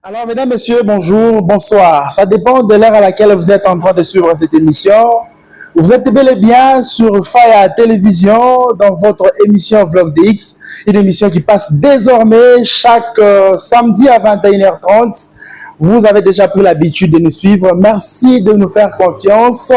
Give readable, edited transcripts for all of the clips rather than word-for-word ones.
Alors, mesdames, messieurs, bonjour, bonsoir. Ça dépend de l'heure à laquelle vous êtes en train de suivre cette émission. Vous êtes bel et bien sur Faya Télévision dans votre émission Vlog DX, une émission qui passe désormais chaque samedi à 21h30. Vous avez déjà pris l'habitude de nous suivre. Merci de nous faire confiance.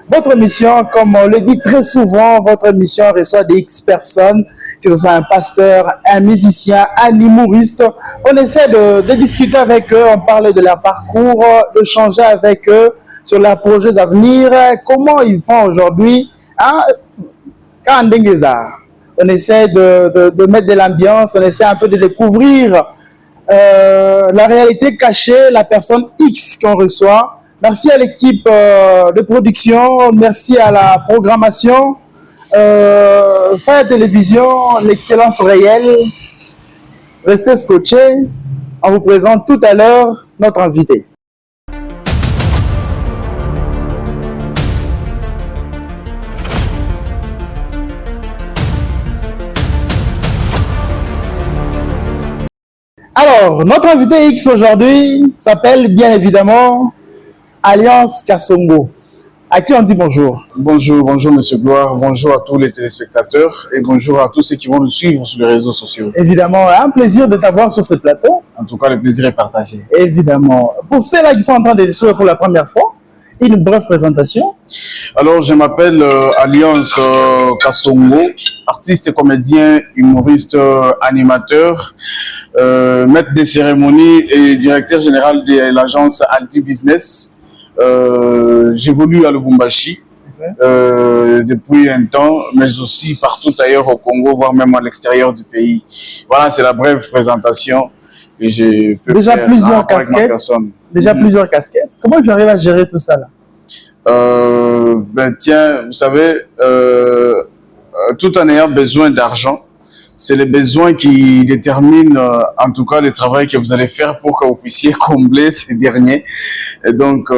Votre émission, comme on le dit très souvent, votre émission reçoit des X personnes, que ce soit un pasteur, un musicien, un humoriste. On essaie de discuter avec eux, on parle de leur parcours, de changer avec eux sur leurs projets à venir, comment ils font aujourd'hui. On essaie de mettre de l'ambiance, on essaie un peu de découvrir la réalité cachée, la personne X qu'on reçoit. Merci à l'équipe de production, merci à la programmation, Faya Télévision, l'excellence réelle. Restez scotchés, on vous présente tout à l'heure notre invité. Alors, notre invité X aujourd'hui s'appelle bien évidemment Alliance Kasongo. À qui on dit bonjour? Bonjour, bonjour Monsieur Gloire, bonjour à tous les téléspectateurs et bonjour à tous ceux qui vont nous suivre sur les réseaux sociaux. Évidemment, un plaisir de t'avoir sur ce plateau. En tout cas, le plaisir est partagé. Évidemment. Pour ceux-là qui sont en train de découvrir pour la première fois, une brève présentation. Alors, je m'appelle Alliance Kasongo, artiste, comédien, humoriste, animateur, maître des cérémonies et directeur général de l'agence Alti Business. J'évolue à Lubumbashi depuis un temps, mais aussi partout ailleurs au Congo, voire même à l'extérieur du pays. Voilà, c'est la brève présentation. Et j'ai déjà plusieurs casquettes. Plusieurs casquettes. Comment tu arrives à gérer tout ça là? Ben tiens, vous savez, tout en ayant besoin d'argent, c'est les besoins qui déterminent en tout cas le travail que vous allez faire pour que vous puissiez combler ces derniers. Et donc,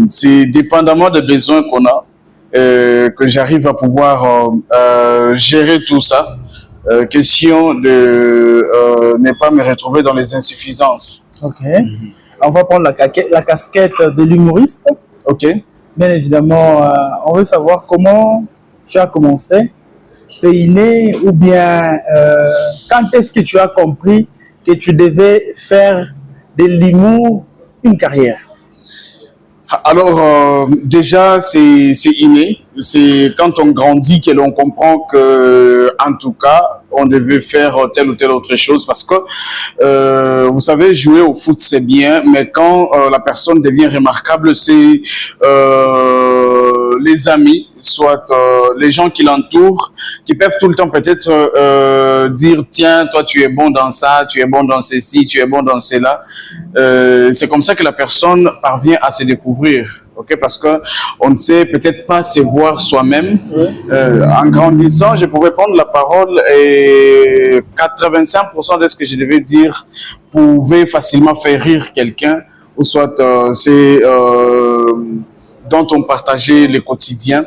c'est dépendamment des besoins qu'on a que j'arrive à pouvoir gérer tout ça. Question de ne pas me retrouver dans les insuffisances. Ok. On va prendre la casquette de l'humoriste. Ok. Bien évidemment, on veut savoir comment tu as commencé. C'est inné ou bien quand est-ce que tu as compris que tu devais faire de l'humour une carrière? Alors, déjà, c'est inné. C'est quand on grandit que l'on comprend que, en tout cas, on devait faire telle ou telle autre chose parce que, vous savez, jouer au foot, c'est bien, mais quand la personne devient remarquable, c'est les amis, soit les gens qui l'entourent, qui peuvent tout le temps peut-être dire « Tiens, toi, tu es bon dans ça, tu es bon dans ceci, tu es bon dans cela. » C'est comme ça que la personne parvient à se découvrir. Okay, parce que on ne sait peut-être pas se voir soi-même. En grandissant, je pouvais prendre la parole et 85% de ce que je devais dire pouvait facilement faire rire quelqu'un, ou soit c'est dont on partageait le quotidien.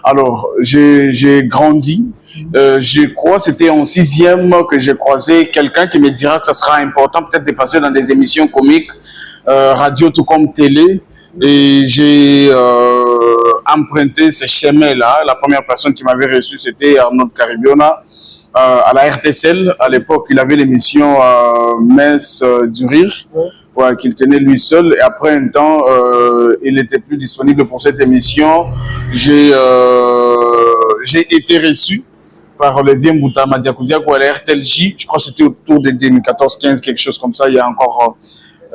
Alors, j'ai grandi. Je crois que c'était en 6e que j'ai croisé quelqu'un qui me dira que ça sera important peut-être de passer dans des émissions comiques, radio tout comme télé. Et j'ai emprunté ce chemin-là. La première personne qui m'avait reçu, c'était Arnaud Caribiona à la RTCL. À l'époque, il avait l'émission Mince du Rire, qu'il tenait lui seul. Et après un temps, il n'était plus disponible pour cette émission. J'ai été reçu par le vieux Mbouta Madiakoudiakou à la RTLJ. Je crois que c'était autour de 2014-15, quelque chose comme ça. Il y a encore,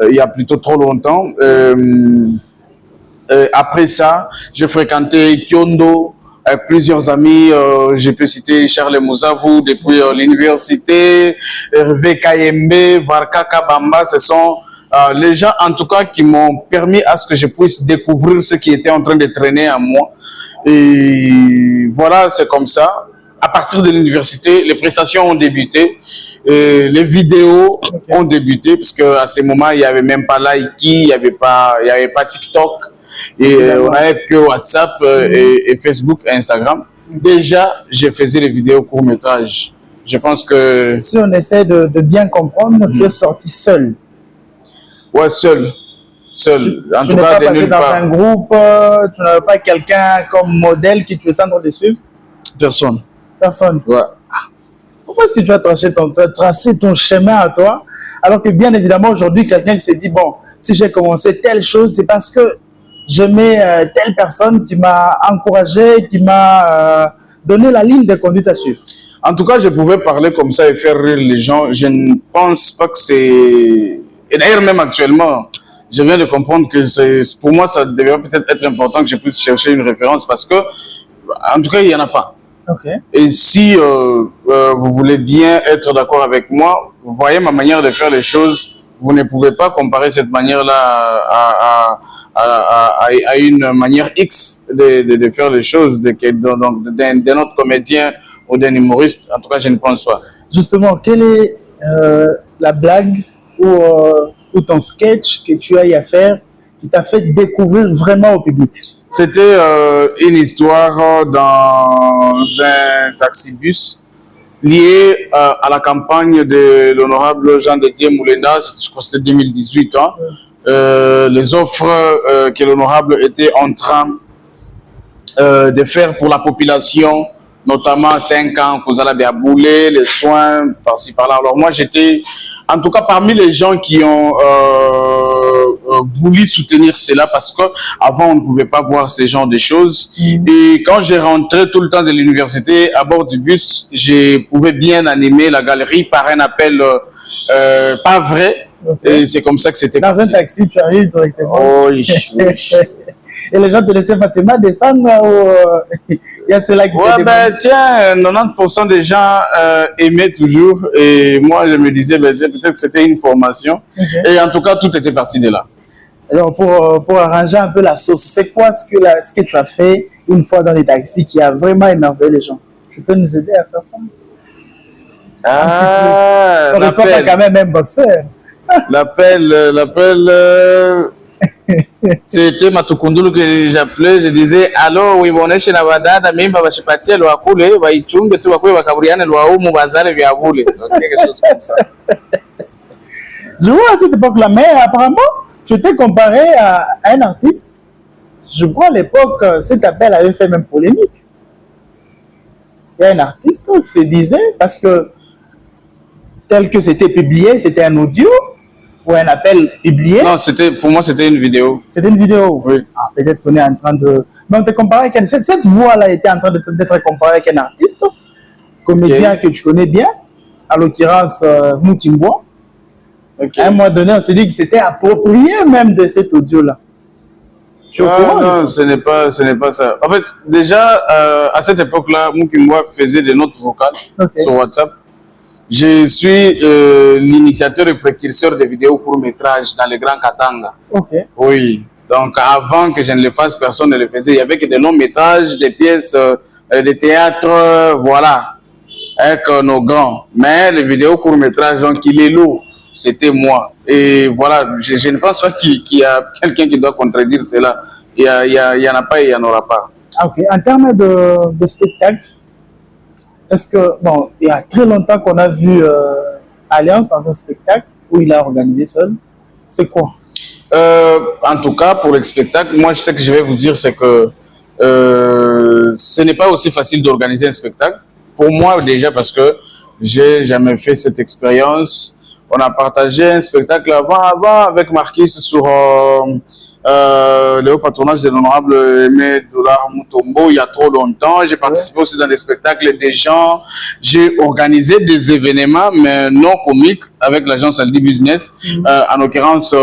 il y a plutôt trop longtemps. Après ça, j'ai fréquenté Kyondo avec plusieurs amis. Je peux citer Charles Mouzavou depuis l'université, Hervé Kayembe, Varka Kabamba. Ce sont les gens, en tout cas, qui m'ont permis à ce que je puisse découvrir ce qui était en train de traîner en moi. Et voilà, c'est comme ça. À partir de l'université, les prestations ont débuté, les vidéos ont débuté, parce qu'à ce moment, il n'y avait même pas Likey, il n'y avait pas TikTok. Et on n'avait que WhatsApp et Facebook et Instagram. Déjà, je faisais les vidéos court-métrage. Je pense que... Si on essaie de bien comprendre, tu es sorti seul. Ouais, seul. Seul. En Tu tout n'es cas, pas de passé nulle dans part. un groupe, tu n'avais pas quelqu'un comme modèle qui tu es en train de suivre? Personne. Personne. Ouais. Pourquoi est-ce que tu as tracé ton chemin à toi, alors que bien évidemment aujourd'hui, quelqu'un qui s'est dit, bon, si j'ai commencé telle chose, c'est parce que j'aimais telle personne qui m'a encouragé, qui m'a donné la ligne de conduite à suivre. En tout cas, je pouvais parler comme ça et faire rire les gens. Je ne pense pas que c'est... Et d'ailleurs, même actuellement, je viens de comprendre que pour moi, ça devrait peut-être être important que je puisse chercher une référence parce que, en tout cas, il n'y en a pas. Okay. Et si vous voulez bien être d'accord avec moi, vous voyez ma manière de faire les choses, vous ne pouvez pas comparer cette manière-là à une manière X de faire les choses d'un autre comédien ou d'un humoriste. En tout cas, je ne pense pas. Justement, quelle est la blague ou ton sketch que tu as eu à faire qui t'a fait découvrir vraiment au public? C'était une histoire dans un taxibus liée à la campagne de l'honorable Jean-Didier Moulenda, je crois que c'était 2018. Hein. Les offres que l'honorable était en train de faire pour la population, notamment 5 ans, Kozala Biaboulé, les soins par-ci par-là. Alors moi, j'étais, en tout cas, parmi les gens qui ont voulu soutenir cela parce qu'avant, on ne pouvait pas voir ce genre de choses. Et quand j'ai rentré tout le temps de l'université, à bord du bus, je pouvais bien animer la galerie par un appel pas vrai. Okay. Et c'est comme ça que c'était dans parti. Un taxi, tu arrives directement. Oh, oui, oui. Et les gens te laissaient facilement descendre il y a cela qui ouais, ben tiens, 90% des gens aimaient toujours. Et moi, je me disais, ben, peut-être que c'était une formation. Okay. Et en tout cas, tout était parti de là. Alors, pour arranger un peu la sauce, c'est quoi ce que tu as fait une fois dans les taxis qui a vraiment émerveillé les gens? Tu peux nous aider à faire ça? Ah, on ne sent pas quand même un boxeur. L'appel, c'était Matukundulu que j'appelais, je disais, allô, oui, on est chez Navadada, mais je suis parti à l'Ouakoule, Waichungue, tu vas quoi, Kabriane, l'Ouaoumou, Bazale, Viaboule. Quelque chose comme ça. Je vois à cette époque-là, mais apparemment, tu t'es comparé à un artiste. Je crois à l'époque, cet appel avait fait même polémique. Il y a un artiste qui se disait, parce que tel que c'était publié, c'était un audio ou un appel publié. Non, pour moi, c'était une vidéo. C'était une vidéo? Oui. Ah, peut-être qu'on est en train de... Donc, tu comparé avec cette voix-là était en train d'être comparée avec un artiste, comédien que tu connais bien, à l'occurrence Moutimbois. Okay. À un moment donné, on s'est dit que c'était approprié même de cet audio-là. Non, ce n'est pas ça. En fait, déjà, à cette époque-là, Moutimbois faisait des notes vocales sur WhatsApp. Je suis l'initiateur et précurseur des vidéos court-métrage dans le Grand Katanga. Okay. Oui. Donc, avant que je ne le fasse, personne ne le faisait. Il y avait que des longs métrages, des pièces de théâtre, voilà, avec nos grands. Mais les vidéos court-métrage, donc, il est lourd. C'était moi. Et voilà, je ne pense pas qu'il y a quelqu'un qui doit contredire cela. Il n'y en a pas et il n'y en aura pas. Ok. En termes de spectacle, est-ce que, bon, il y a très longtemps qu'on a vu Alliance dans un spectacle où il a organisé seul. C'est quoi? En tout cas, pour le spectacle, moi, ce que je vais vous dire, c'est que ce n'est pas aussi facile d'organiser un spectacle. Pour moi, déjà, parce que j'ai jamais fait cette expérience. On a partagé un spectacle avant avec Marquis sur le haut patronage de l'honorable Aimé Dolar Mutombo il y a trop longtemps. J'ai participé aussi dans des spectacles des gens. J'ai organisé des événements, mais non comiques, avec l'agence Aldi Business. En l'occurrence,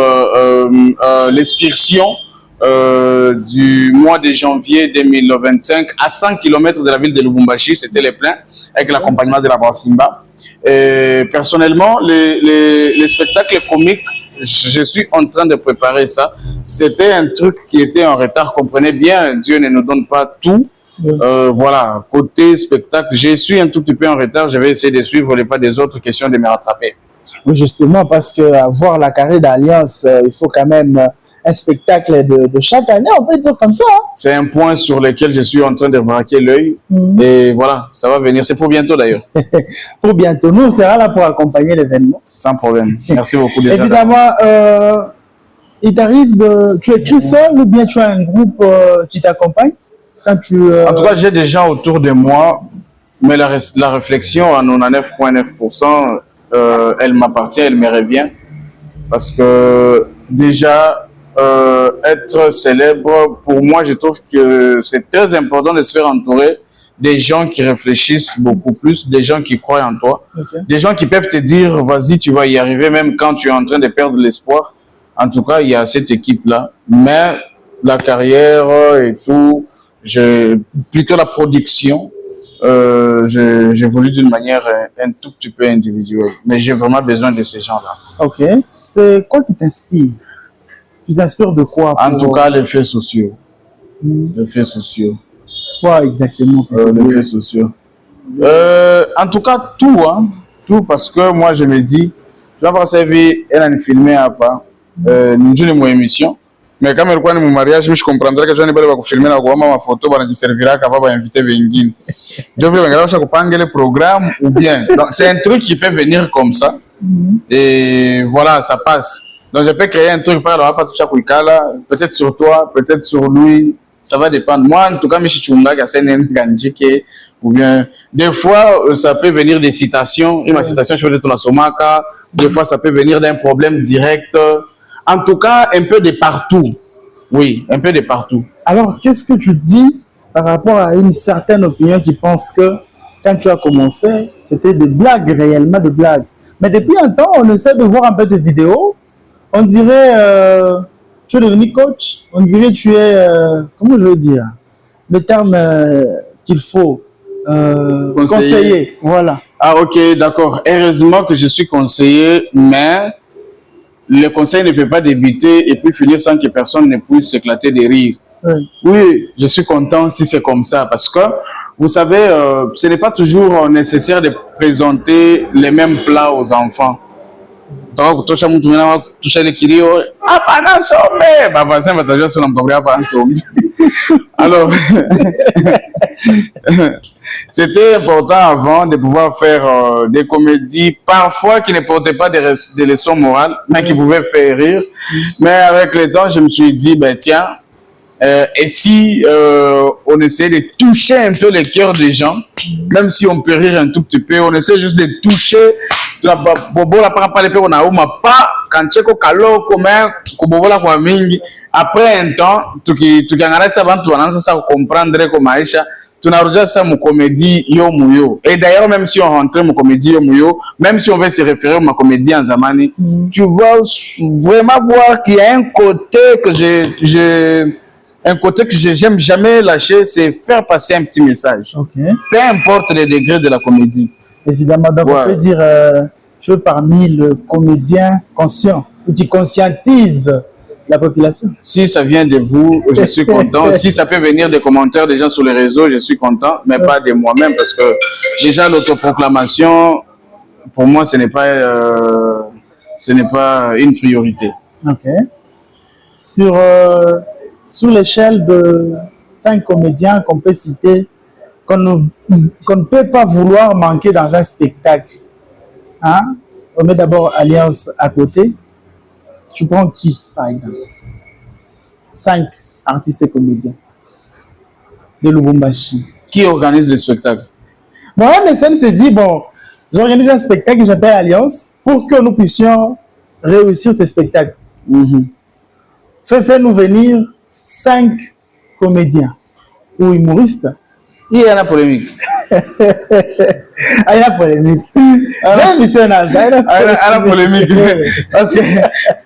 l'excursion du mois de janvier 2025 à 100 km de la ville de Lubumbashi. C'était les pleins avec l'accompagnement de la Bansimba. Et personnellement, les spectacles comiques, je suis en train de préparer ça. C'était un truc qui était en retard. Comprenez bien, Dieu ne nous donne pas tout. Voilà, côté spectacle, je suis un tout petit peu en retard. Je vais essayer de suivre les pas des autres, questions de me rattraper. Oui, justement, parce que avoir la carré d'Alliance, il faut quand même un spectacle de chaque année, on peut dire comme ça. Hein? C'est un point sur lequel je suis en train de braquer l'œil. Et voilà, ça va venir. C'est pour bientôt d'ailleurs. Pour bientôt. Nous, on sera là pour accompagner l'événement. Sans problème. Merci beaucoup déjà. Évidemment, il t'arrive de... Tu écris seul ou bien tu as un groupe qui t'accompagne quand tu... En tout cas, j'ai des gens autour de moi, mais la réflexion à 99,9%, elle m'appartient, elle me revient. Parce que déjà, être célèbre, pour moi, je trouve que c'est très important de se faire entourer des gens qui réfléchissent beaucoup plus, des gens qui croient en toi, des gens qui peuvent te dire, vas-y, tu vas y arriver, même quand tu es en train de perdre l'espoir. En tout cas, il y a cette équipe-là. Mais la carrière et tout, plutôt la production, j'évolue d'une manière un tout petit peu individuelle. Mais j'ai vraiment besoin de ces gens-là. Ok. C'est quoi qui t'inspire? Tu t'inspires de quoi? En tout cas, les faits sociaux. Les faits sociaux. Quoi exactement? Les faits sociaux. En tout cas, tout, hein. Tout, parce que moi, je me dis, je vais avoir servi, elle a filmé à part, nous mon émission. Mais quand elle connaît mon mariage, je comprendrais que je n'ai pas filmer ma photo, qui servira qu'à pas inviter Bengine. Je veux que le programme ou bien. C'est un truc qui peut venir comme ça. Et voilà, ça passe. Donc je peux créer un truc, par exemple, peut-être sur toi, peut-être sur lui. Ça va dépendre. Moi, en tout cas, ou bien, des fois, ça peut venir des citations. Une citation, je vais dire la Somaka. Des fois, ça peut venir d'un problème direct. En tout cas, un peu de partout. Oui, un peu de partout. Alors, qu'est-ce que tu dis par rapport à une certaine opinion qui pense que quand tu as commencé, c'était des blagues, réellement des blagues. Mais depuis un temps, on essaie de voir un peu de vidéos. On dirait, tu es devenu coach. On dirait tu es, comment je veux dire, le terme qu'il faut, conseiller. Voilà. Ah, ok, d'accord. Heureusement que je suis conseiller, mais le conseil ne peut pas débuter et puis finir sans que personne ne puisse s'éclater de rire. Oui. Oui, je suis content si c'est comme ça parce que, vous savez, ce n'est pas toujours nécessaire de présenter les mêmes plats aux enfants. Donc, tout ça, alors, c'était important avant de pouvoir faire des comédies, parfois qui ne portaient pas des leçons morales, mais qui pouvaient faire rire. Mais avec le temps, je me suis dit, ben tiens, et si on essaie de toucher un peu les cœurs des gens, même si on peut rire un tout petit peu, on essaie juste de toucher. Après un temps, comprendre comment tunarudia ça mon comédie yo muyo. Et d'ailleurs, même si on rentre mon comédie yo muyo, même si on veut se référer à ma comédie en zamani, tu vas vraiment voir qu'il y a un côté que j'aime jamais lâcher, c'est faire passer un petit message. Okay. Peu importe les degrés de la comédie. Évidemment, donc on peut dire, tu es parmi le comédien conscient, ou qui conscientise la population. Si ça vient de vous, je suis content. Si ça peut venir des commentaires des gens sur les réseaux, je suis content, mais pas de moi-même, parce que déjà l'autoproclamation, pour moi, ce n'est pas une priorité. Ok. Sur l'échelle de 5 comédiens qu'on peut citer, qu'on ne peut pas vouloir manquer dans un spectacle, hein? On met d'abord Alliance à côté. Tu prends qui, par exemple? 5 artistes et comédiens de Lubumbashi. Qui organise le spectacle? Moi, la scène se dit, bon, j'organise un spectacle que j'appelle Alliance pour que nous puissions réussir ce spectacle. Fais-nous venir 5 comédiens ou humoristes. Il y a la polémique. Ah, il y a la polémique. Il y a la polémique. Parce que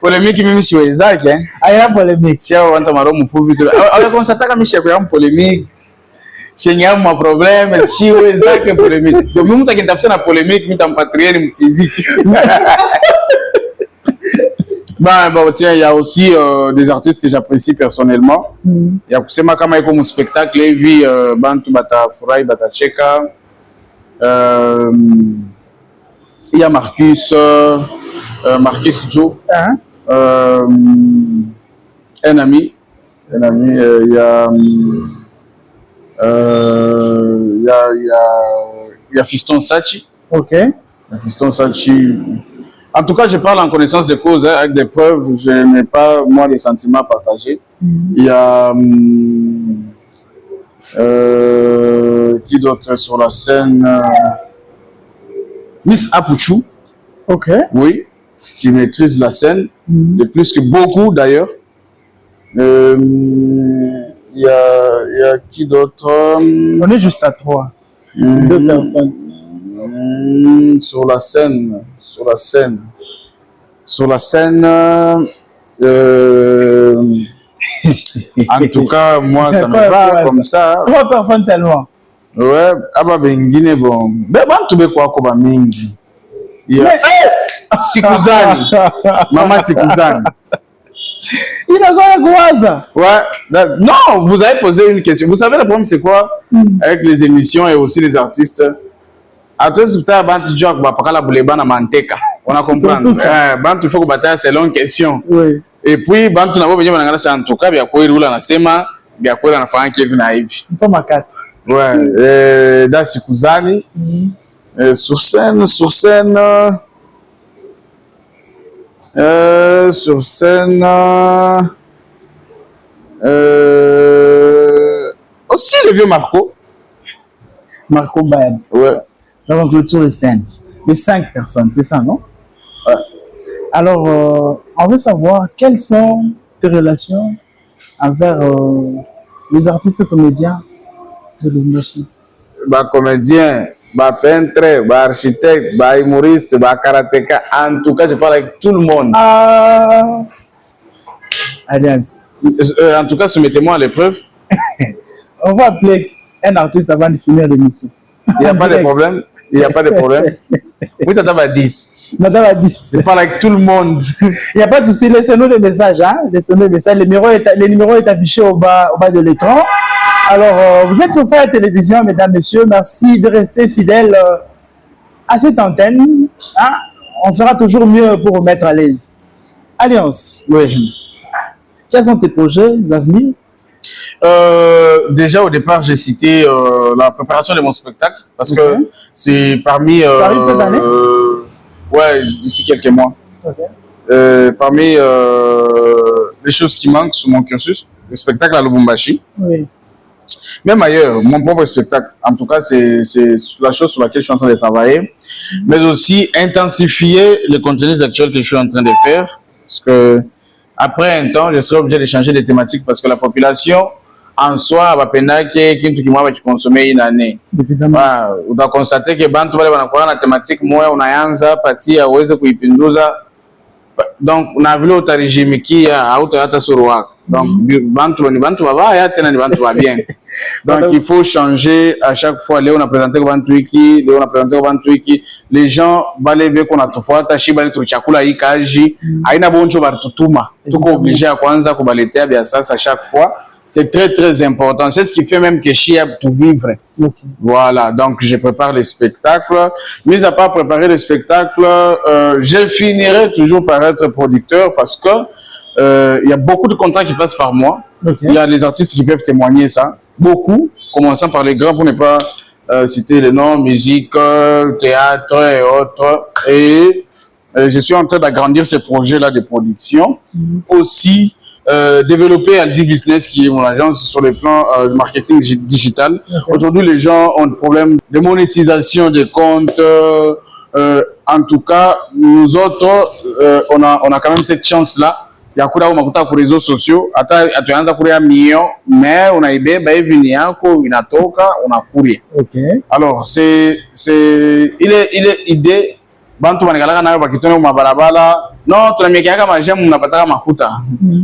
polémique, même si vous êtes hein. Ah, il y a la polémique. Si vous avez un problème, vous constatez que Michel a une polémique. Si vous avez un problème, si vous avez une polémique. Donc, nous, qui avons une polémique, nous avons patrimoine physique. Bon, tiens, il y a aussi des artistes que j'apprécie personnellement. Il y a Kusema Kama comme spectacle, lui, Bantu Bata Furai Bata Cheka. Il y a Marcus Joe, un ami. Il y a Fiston Sachi. Ok. Fiston Sachi. En tout cas, je parle en connaissance de cause, hein, avec des preuves. Je n'ai pas, moi, les sentiments partagés. Il y a... qui d'autre sur la scène? Miss Apuchou. Ok. Oui, qui maîtrise la scène, de plus que beaucoup d'ailleurs. Il y a qui d'autre? On est juste à 3. C'est 2 personnes. Sur la scène. En tout cas, moi, ça me va comme ça. 3 personnes seulement. Ouais, aba bengine bon. Bantu beko ko ba mingi. Sikuzani. Maman Sikuzani. Il a quoi? Ouais. Non, vous avez posé une question. Vous savez, le problème, c'est quoi avec les émissions et aussi les artistes? Après, c'est ça, Bantu Jock, Bakala Bouleba na Manteka. On a compris. Bantu, il faut que bataille, c'est longue question. Oui. Et puis, Bantu n'a pas besoin de faire en tout cas, bien quoi, il roule en Sema, bien quoi, il en fait un qui est naïf. Nous sommes à 4. Ouais, dans Sikuzani. Sur scène. Aussi le vieux Marco Bayab. Ouais. Donc, clôture les scènes. Les 5 personnes, c'est ça, non? Ouais. Alors, on veut savoir quelles sont tes relations envers les artistes comédiens de l'Union. Bah, comédien, bah, peintre, bah, architecte, bah, humoriste, bah, karatéka. En tout cas, je parle avec tout le monde. Alliance. En tout cas, soumettez-moi à l'épreuve. On va appeler un artiste avant de finir l'émission. Il n'y a pas de problème. Oui, t'as pas 10. Madame a dit. Je parle avec tout le monde. Il n'y a pas de souci. Laissez-nous des messages. Hein? Laissez-nous des messages. Le numéro est affiché au bas de l'écran. Alors, vous êtes sur Faya Télévision, mesdames, messieurs. Merci de rester fidèles à cette antenne. Hein? On fera toujours mieux pour vous mettre à l'aise. Alliance. Oui. Quels sont tes projets à venir? Déjà au départ, j'ai cité la préparation de mon spectacle parce que c'est parmi. Ça arrive cette année? Ouais, d'ici quelques mois. Parmi les choses qui manquent sur mon cursus, le spectacle à Lubumbashi. Oui. Même ailleurs, mon propre spectacle. En tout cas, c'est la chose sur laquelle je suis en train de travailler. Mais aussi intensifier les contenus actuels que je suis en train de faire. Parce que après un temps, je serai obligé de changer de thématique parce que la population en soi va peine qui consommer une année. Évidemment. On doit constater que bantu wale wanakuwa na thématique moja unaanza pati aweze kuipinduza. Donc na vile utarijimikia hautapata suru wako. Donc bantu ni bantu wabaya tena ni bantu wa bien. Donc il faut changer à chaque fois. Leo on a présenté kwa bantu wiki, leo on a présenté kwa bantu wiki. Les gens bale beko na tofuata shiba ni tuchakula hii kaji. Haina bonjo barututuma. Tuko obligé à kwanza kubaletea bia sasa chaque fois. C'est très très important. C'est ce qui fait même que Chia tout vivre. Okay. Voilà, donc je prépare les spectacles. Mis à part préparer les spectacles, je finirai toujours par être producteur parce que il y a beaucoup de contrats qui passent par moi. Okay. Il y a les artistes qui peuvent témoigner ça. Beaucoup, commençant par les grands pour ne pas citer les noms, musique, théâtre et autres. Et je suis en train d'agrandir ces projets-là de production. Aussi, développer Aldi Business qui est mon agence sur le plan de marketing digital. Aujourd'hui, les gens ont des problèmes de monétisation des comptes. En tout cas, nous autres, on a quand même cette chance-là. Il y a beaucoup de réseaux sociaux. Atuanza kuria million, mais on a ibé ba hivi ni yako inatoka unakuria. Okay. Alors il est idée bantu banakalaka nayo bakitone mu mabarabara. Non, tunamikiaka majemu mnapataka makuta.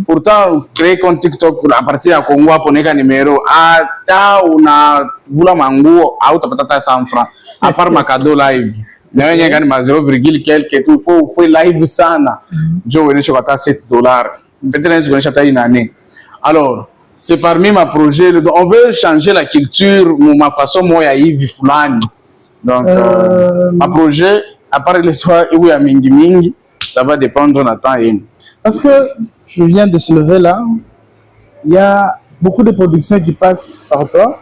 Pourtant, créer compte TikTok à partir ya Congo hapo neka numero hata unavula manguo au utapata 100 francs. À part Macado live. Na wenye gani ma 0, quelque tout faut live sana. Jo wenesho kata $7. Peut-être nesi kuonesha hata une année. Alors, c'est parmi ma projet. On veut changer la culture, ma façon moya hivi fulani. Donc, ma projet, à part les trois, il y a mingi. Ça va dépendre de temps et parce que je viens de se lever là, il y a beaucoup de productions qui passent par toi.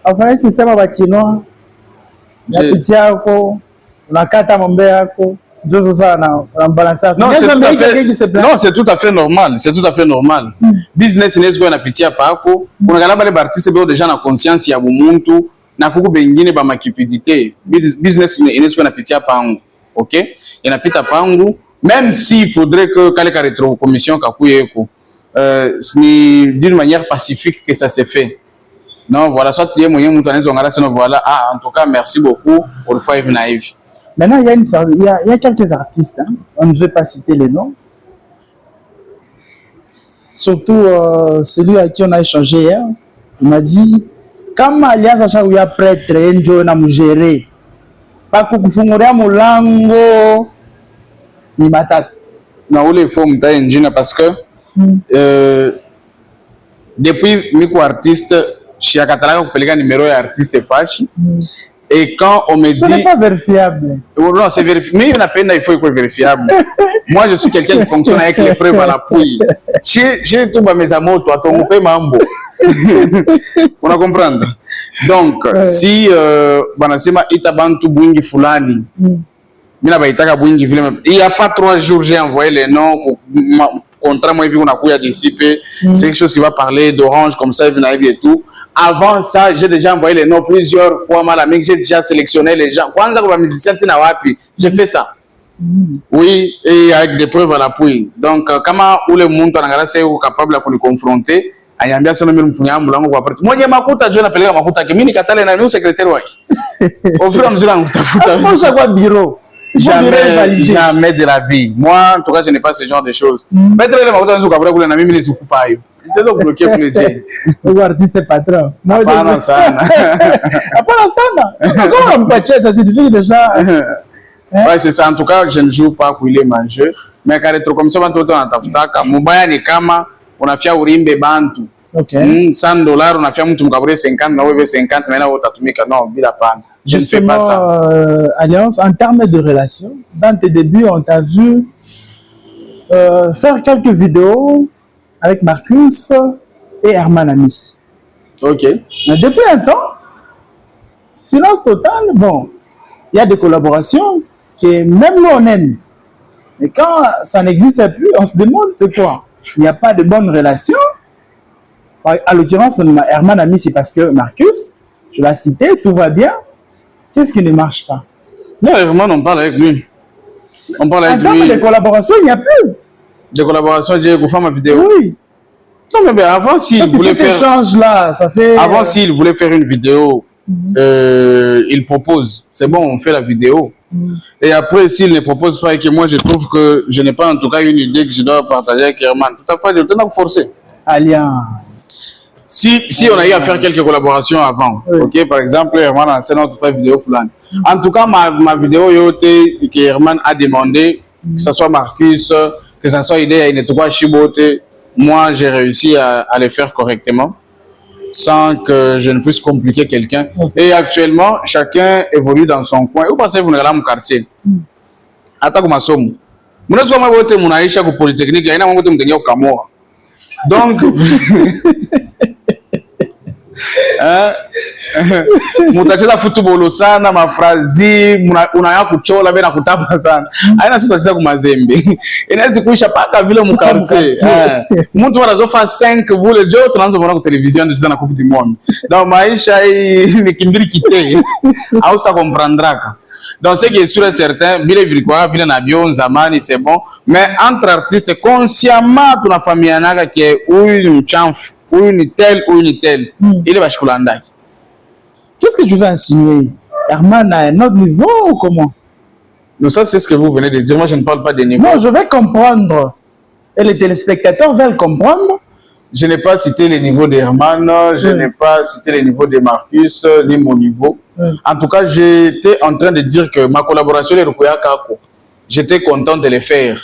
Enfin, un système à Bakino, il y a Pitiako, unakata ng'ombe yako ndio sasa na balance. Non, c'est tout à fait normal, c'est tout à fait normal. Business inaweza kuwa inapitia pako, kuna kana bale artiste bado deja na conscience ya bumuntu na kuku bengine ba makipidite. Business inaweza kuwa inapitia pangu. OK? Inapita pangu, même s'il faudrait que kale ka rétro commission kakuyeko ni d'une manière pacifique que ça se fait. Non, voilà, soit tu es moyen mtu anaweza ngala sinon voilà. Ah, en tout cas, merci beaucoup pour le Five Naïve. Maintenant, il y a quelques artistes, hein. On ne veut pas citer les noms. Surtout celui à qui on a échangé hier, il m'a dit, comme Alias Achaouya prêtre, Enjo na mugere, pas kukufunguria mulango ni matata. Na ule faut mta enjina parce que depuis miko artiste, je akatala kupeleka numéro ya artiste fashi. Et quand on me dit... Ce n'est pas vérifiable. Non, c'est vérifiable. Mais il y en a peine, il faut être vérifiable. Moi, je suis quelqu'un qui fonctionne avec les preuves à l'appui. J'ai tout mes amours, toi, ton coupé mambo. On va comprendre. Donc, si Banasema Itabantu Bwingi Fulani, il n'y a pas 3 jours, j'ai envoyé les noms. Contrat, moi, on a pu anticiper. C'est quelque chose qui va parler d'Orange, comme ça, et tout. Avant ça, j'ai déjà envoyé les noms plusieurs fois. J'ai déjà sélectionné les gens. Quand j'ai fait ça. Oui, et avec des preuves à l'appui. Donc, comment le monde est capable de nous confronter, moi, je m'appelle Makuta, qui est secrétaire. Au fur et à mesure, bureau. Jamais de la vie. Moi, en tout cas, je n'ai pas ce genre de choses. Mais très bien, je suis c'est donc bloqué pour le dire. Le artiste patron. Pas ça. Comment on peut ça signifie déjà? Ouais, c'est ça. En tout cas, je ne joue pas pour les manger. Mais quand les trucs comme ça, on a tafutaka. Mubaya ni kama unafia urimbe bantu. OK. $100, unafia mtu mkabure 50, na wewe 50, mais na utatumika. Non, bila pana. Je ne fais pas ça. Alliance, en termes de relations, dans tes débuts, on t'a vu faire quelques vidéos avec Marcus et Herman Amis. OK. Mais depuis un temps, silence total, bon, il y a des collaborations que même nous on aime. Mais quand ça n'existe plus, on se demande c'est quoi. Il n'y a pas de bonne relation. À l'occurrence, Herman Amis, c'est parce que Marcus, je l'ai cité, tout va bien. Qu'est-ce qui ne marche pas? Non, Herman, on parle avec lui. On parle avec lui. En termes de collaboration, il n'y a plus. De collaboration, j'ai fait ma vidéo. Oui. Non, mais avant, s'il voulait faire... échange-là, ça fait... Avant, s'il voulait faire une vidéo, il propose. C'est bon, on fait la vidéo. Et après, s'il ne propose pas et que moi, je trouve que je n'ai pas en tout cas une idée que je dois partager avec Herman, tout à fait, je dois forcer. Alliance. Si on a eu à faire quelques collaborations avant, OK, par exemple, Herman a enseigné notre vidéo. En tout cas, ma vidéo que Herman a demandé, que ce soit Marcus, que ce soit Idée à Inetouba Chibote, moi, j'ai réussi à le faire correctement, sans que je ne puisse compliquer quelqu'un. Et actuellement, chacun évolue dans son coin. Vous pensez que vous n'avez pas mon quartier? Attends, comme ça, vous n'avez pas voté mon Aïcha pour Polytechnique, il y a un voté mon Kamora. Donc, mutacheza football sana mafrazi unaya kuchola bena kutapa sana aina sisi tunacheza kumazembe inaweza kuisha paka vile mukarte mtu anazofa 5 vule jo tunaanza kuona kwa television tunacheza na Coupe du Monde donc maisha hii ni kimbiri kite au sta comprendraka. Donc c'est qui est sûr et certain bile vilikuwa vile na bio zamani c'est bon, mais entre artistes consciemment tunafahamiana que huyu ni mchamfu, huyu ni tel, huyu ni tel. Il est bashkulandaki. Qu'est-ce que tu veux insinuer? Herman a un autre niveau ou comment? Non, ça c'est ce que vous venez de dire. Moi je ne parle pas de niveau. Non, je vais comprendre. Et les téléspectateurs veulent comprendre. Je n'ai pas cité les niveaux d'Herman, je n'ai pas cité les niveaux de Marcus, ni mon niveau. En tout cas, j'étais en train de dire que ma collaboration est Kako. J'étais content de le faire.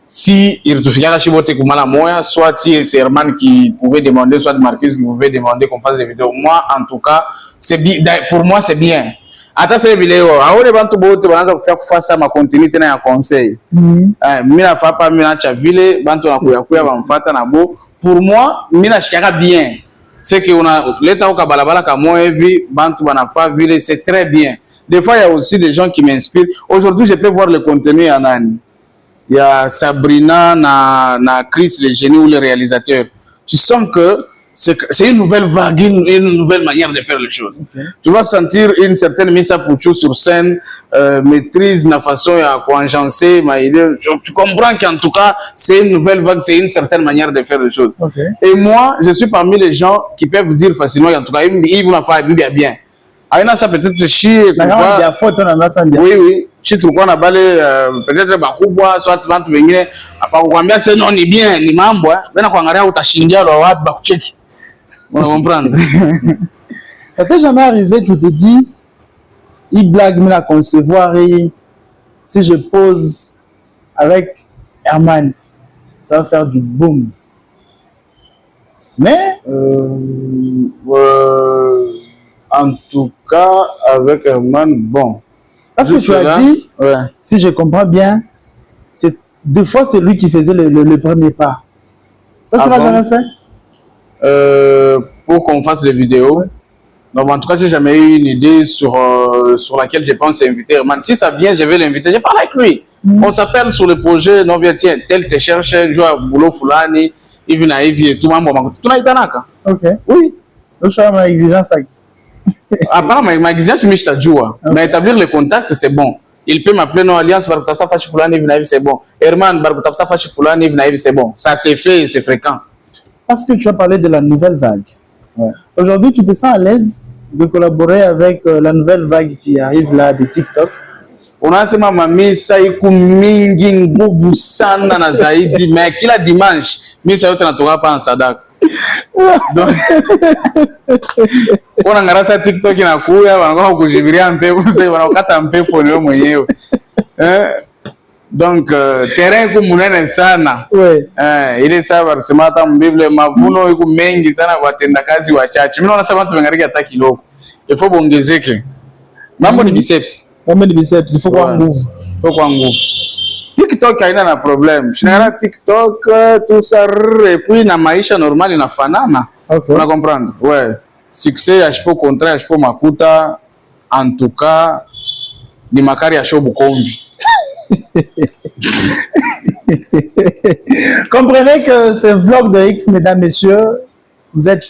Si il soit si c'est Herman qui pouvait demander, soit Marcus qui pouvait demander qu'on fasse des vidéos. Moi, en tout cas, c'est bien. Pour moi, c'est bien. Attends ces vidéos. Ahora bantu bote banaanza kufanya ça ma contenu tena ya conseil. Mina fapa mina chavile bantu nakuya bamfata na bo. Pour moi, mina shikaka bien. C'est que on a l'état au kabalabala ka moi hivi bantu banafa vile c'est très bien. Des fois, il y a aussi des gens qui m'inspirent. Aujourd'hui, je peux voir le contenu en Anne. Il y a Sabrina, na Chris, le génie ou le réalisateur. Tu sens que c'est une nouvelle vague, une nouvelle manière de faire les choses. Okay. Tu vas sentir une certaine mise à poucho sur scène, maîtrise la façon à agencer. Tu comprends qu'en tout cas, c'est une nouvelle vague, c'est une certaine manière de faire les choses. Okay. Et moi, je suis parmi les gens qui peuvent dire facilement, en tout cas, ils vont faire bien. Aïna, ça peut-être chier. Oui, oui. Si tu vois, peut-être bakubwa, soit tu wengine, apakukwambia c'est non ni bien, ni mambo, bena kuangalia utashindia lo wapi bakucheki. On comprend. Ça t'est jamais arrivé, tu te dis, il blague me la concevoir et si je pose avec Herman, ça va faire du boom. Mais en tout cas, avec Herman, bon. Parce que tu as dit, ouais. Si je comprends bien, deux fois c'est lui qui faisait le premier pas. Toi, tu l'as jamais fait? Pour qu'on fasse les vidéos. Ouais. Donc, en tout cas, j'ai jamais eu une idée sur laquelle je pense inviter Herman. Si ça vient, je vais l'inviter. Je parle avec lui. On s'appelle sur le projet. Non, bien, tiens, tel te cherche, joue à boulot Fulani, il vient à Evie et tout. Tu n'as pas été. Ok. Oui. Je suis à ma exigence. Apparemment, ma exigence, je suis à mais établir le contact, c'est bon. Il peut m'appeler non alliance, Barkutafta Fachi Fulani, c'est bon. Herman, Barkutafta Fachi Fulani, c'est bon. Ça c'est fait, c'est fréquent. Parce que tu as parlé de la nouvelle vague. Ouais. Aujourd'hui, tu te sens à l'aise de collaborer avec la nouvelle vague qui arrive là de TikTok. On a sema mami saiku mingi nguvu sana na zaidi, mais kila dimanche, mimi sasa yote natoka hapa en sadaka. Donc, on a ngarasa TikTok inakuya, wanakuwa kujibiria mpepo, sasa wanakata mpepo leo mwenyewe. Donc, terrain iko munene sana. Ile sawa sema hata mbiblia mavuno iko mengi sana watenda kazi wachache. Mimi naona sasa watu wengariki hata kiloko. Ifo bongezeke. Mambo ni biceps. Mambo ni biceps, ifo kwa nguvu. Ifo kwa nguvu. TikTok haina na problem. Shinara TikTok tout ça et puis na maisha normal inafanana. Okay. On a comprendre. Ouais. Succès achipo contrat achipo makuta en tout cas ni makari ya show Bukomvi. Comprenez que ce vlog de X, mesdames, messieurs, vous êtes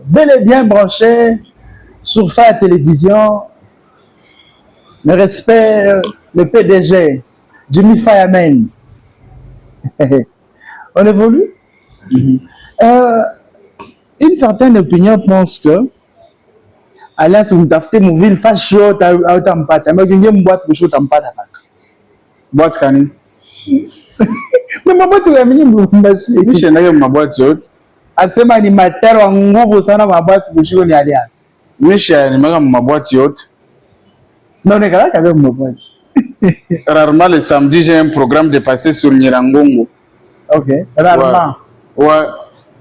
bel et bien branchés sur Faya Télévision. Le respect, le PDG, Jimmy Fireman. On évolue. Une certaine opinion pense que Alliance Mtafte Mouville fasse chaud à Tampata, mais il y a une boîte de chaud Tampata. Boîte kani? Mais ma boîte ya mingi mbashi. Nishe na hiyo maboîte yote. Asema ni matero wa nguvu sana maboîte kushiko ni Alliance. Nishe ni maboîte yote. Non, on est là avec maboîte. Rarement le samedi j'ai un programme de passer sur Nyirangongo. OK, rarement. Ouais,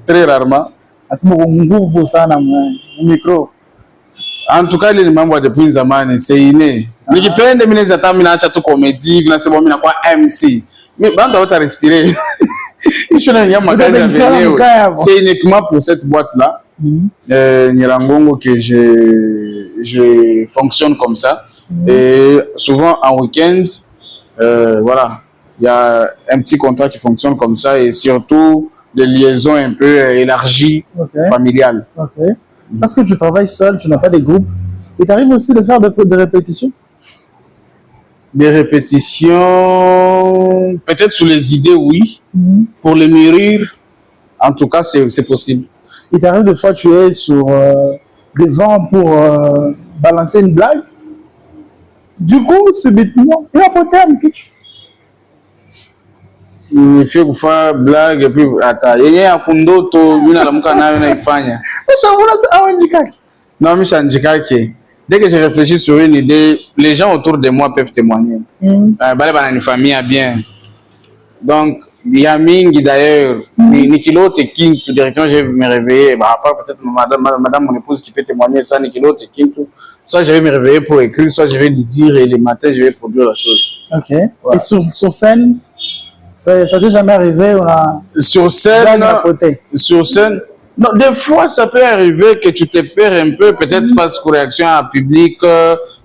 très rarement. Asema nguvu sana micro. En tout cas, ile ni mambo depuis zamani, c'est inné. Nikipende mimi naweza hata mimi naacha tu comedy, vinasema mimi nakuwa MC. Mais bando hata respirer. C'est uniquement pour cette boîte-là, Nyirangongo, que je fonctionne comme ça. Et souvent en week-end, voilà, il y a un petit contrat qui fonctionne comme ça et surtout des liaisons un peu élargies, familiales. Okay. Parce que tu travailles seul, tu n'as pas de groupe. Il t'arrive aussi de faire des répétitions? Des répétitions, peut-être sous les idées, oui. Pour les mûrir, en tout cas, c'est possible. Il t'arrive des fois, tu es sur devant pour balancer une blague. Du coup, subitement, il y a un terme que tu fais. Il fait que faire blague et puis attends, il y a un kundo to mina la muka nayo na ifanya. Non, mais c'est dès que je réfléchis sur une idée, les gens autour de moi peuvent témoigner. Bale une famille bien. Donc, il y a mingi d'ailleurs, Nikilo Tekin, tout directement je vais me réveiller. Bah, après peut-être madame mon épouse qui peut témoigner ça, Nikilo Tekin, tout. Soit je vais me réveiller pour écrire, soit je vais lui dire et le matin je vais produire la chose. Ok. Ouais. Et sur scène, ça t'est jamais arrivé? On a sur scène, Non, des fois, ça peut arriver que tu te perds un peu, peut-être face aux réactions à public,